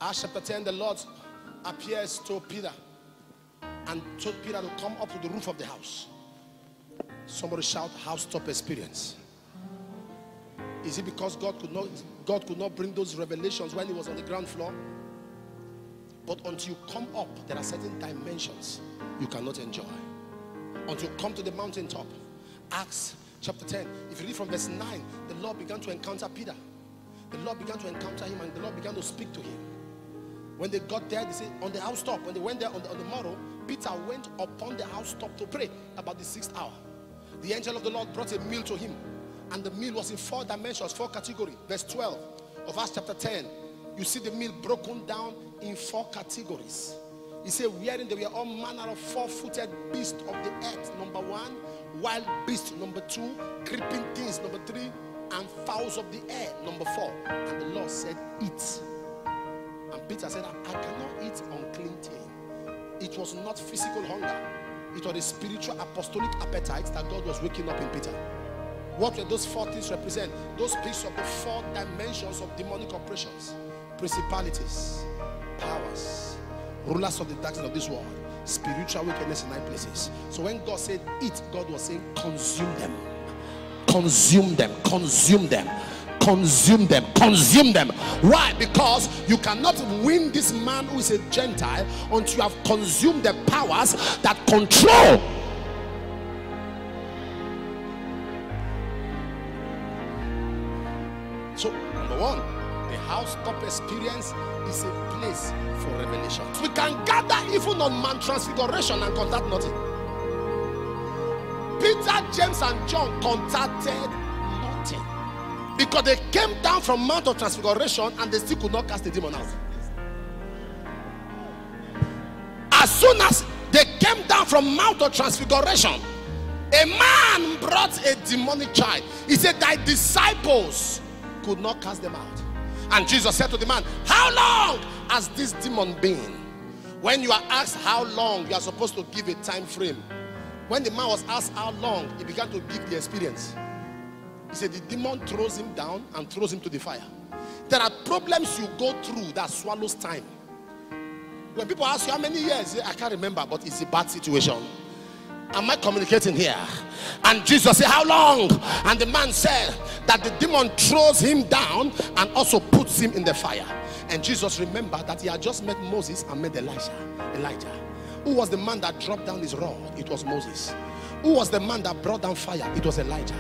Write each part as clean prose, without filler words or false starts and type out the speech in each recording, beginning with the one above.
Acts chapter 10, the Lord appears to Peter and told Peter to come up to the roof of the house. Somebody shout, housetop experience. Is it because God could not bring those revelations when he was on the ground floor? But until you come up, there are certain dimensions you cannot enjoy. Until you come to the mountaintop. Acts chapter 10, if you read from verse 9, the Lord began to encounter Peter. The Lord began to encounter him, and the Lord began to speak to him. When they got there, they said on the housetop, when they went there on the morrow, Peter went upon the housetop to pray about the 6th hour. The angel of the Lord brought a meal to him, and the meal was in 4 dimensions, 4 categories. Verse 12 of Acts chapter 10, you see the meal broken down in 4 categories. He said, wherein they were all manner of 4-footed beasts of the earth, number 1, wild beasts, number 2, creeping things, number 3, and fowls of the air, number 4. And the Lord said, eat. And Peter said, I cannot eat unclean thing. It was not physical hunger. It was a spiritual apostolic appetite that God was waking up in Peter. What were those 4 things represent? Those pieces of the 4 dimensions of demonic operations. Principalities, powers, rulers of the darkness of this world, spiritual wickedness in high places. So when God said eat, God was saying consume them. Consume them, consume them, consume them, consume them. Why? Because you cannot win this man who is a Gentile until you have consumed the powers that control. So, number 1, the housetop experience is a place for revelation. We can gather even on Mount Transfiguration and contact nothing. Peter, James, and John contacted nothing because they came down from Mount of Transfiguration and they still could not cast the demon out. As soon as they came down from Mount of Transfiguration, a man brought a demonic child. He said, thy disciples could not cast them out. And Jesus said to the man, how long has this demon been? When you are asked how long, you are supposed to give a time frame. When the man was asked how long, he began to give the experience. He said the demon throws him down and throws him to the fire. There are problems you go through that swallows time. When people ask you how many years, I can't remember, but it's a bad situation. Am I communicating here? And Jesus said, how long? And the man said that the demon throws him down and also puts him in the fire. And Jesus remembered that he had just met Moses and met Elijah. Who was the man that dropped down his rod? It was Moses. Who was the man that brought down fire? It was Elijah.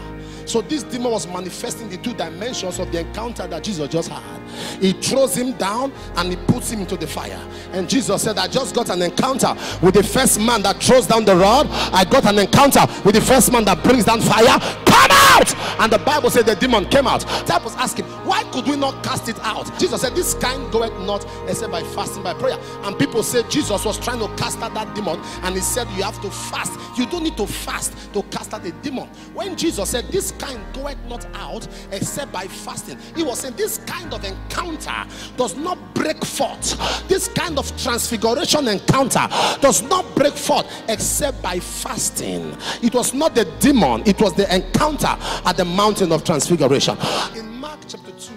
So this demon was manifesting the 2 dimensions of the encounter that Jesus just had. He throws him down and he puts him into the fire. And Jesus said, I just got an encounter with the first man that throws down the rod. I got an encounter with the first man that brings down fire. Come out! And the Bible said the demon came out. Disciples asked him, why could we not cast it out? Jesus said, this kind goeth not except by fasting, by prayer. And people said Jesus was trying to cast out that demon, and he said you have to fast. You don't need to fast to cast out a demon. When Jesus said this kind goeth not out except by fasting, he was saying this kind of encounter does not break forth. This kind of transfiguration encounter does not break forth except by fasting. It was not the demon, it was the encounter at the mountain of transfiguration. In Mark chapter 2,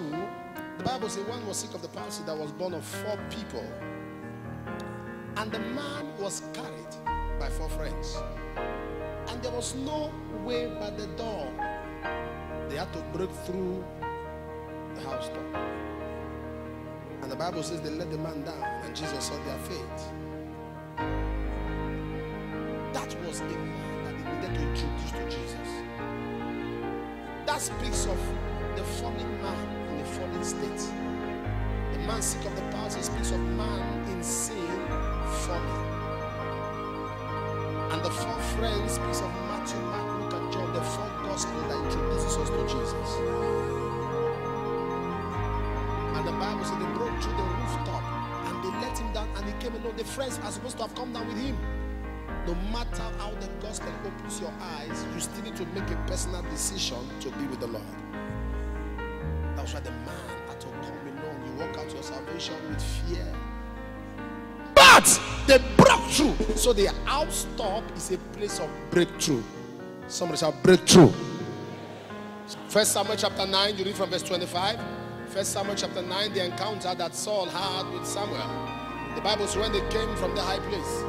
the Bible says one was sick of the palsy that was born of 4 people, and the man was carried by 4 friends, and there was no way by the door. They had to break through the housetop. And the Bible says they let the man down, and Jesus saw their faith. That was a man that they needed to introduce to Jesus. That speaks of the fallen man in a fallen state. The man sick of the palsy speaks of man in sin, falling. And the 4 friends speaks of Matthew, Mark, Luke, and John, the 4 gospels that introduces us to Jesus. And the Bible said they broke through the rooftop and they let him down, and he came alone. The friends are supposed to have come down with him. No matter how the gospel opens your eyes, you still need to make a personal decision to be with the Lord. That's why the man had to come alone. You walk out your salvation with fear. But they broke through. So the housetop is a place of breakthrough. Somebody shout breakthrough. 1 Samuel chapter 9, you read from verse 25. 1 Samuel chapter 9, the encounter that Saul had with Samuel. The Bible says when they came from the high place,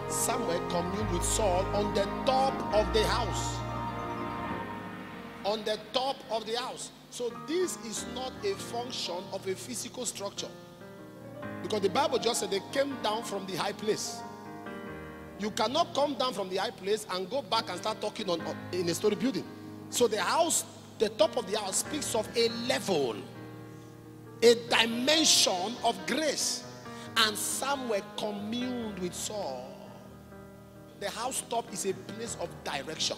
Samuel communed with Saul on the top of the house. On the top of the house. So this is not a function of a physical structure. Because the Bible just said they came down from the high place. You cannot come down from the high place and go back and start talking in a story building. So the house, the top of the house speaks of a level, a dimension of grace. And Samuel communed with Saul. The house top is a place of direction.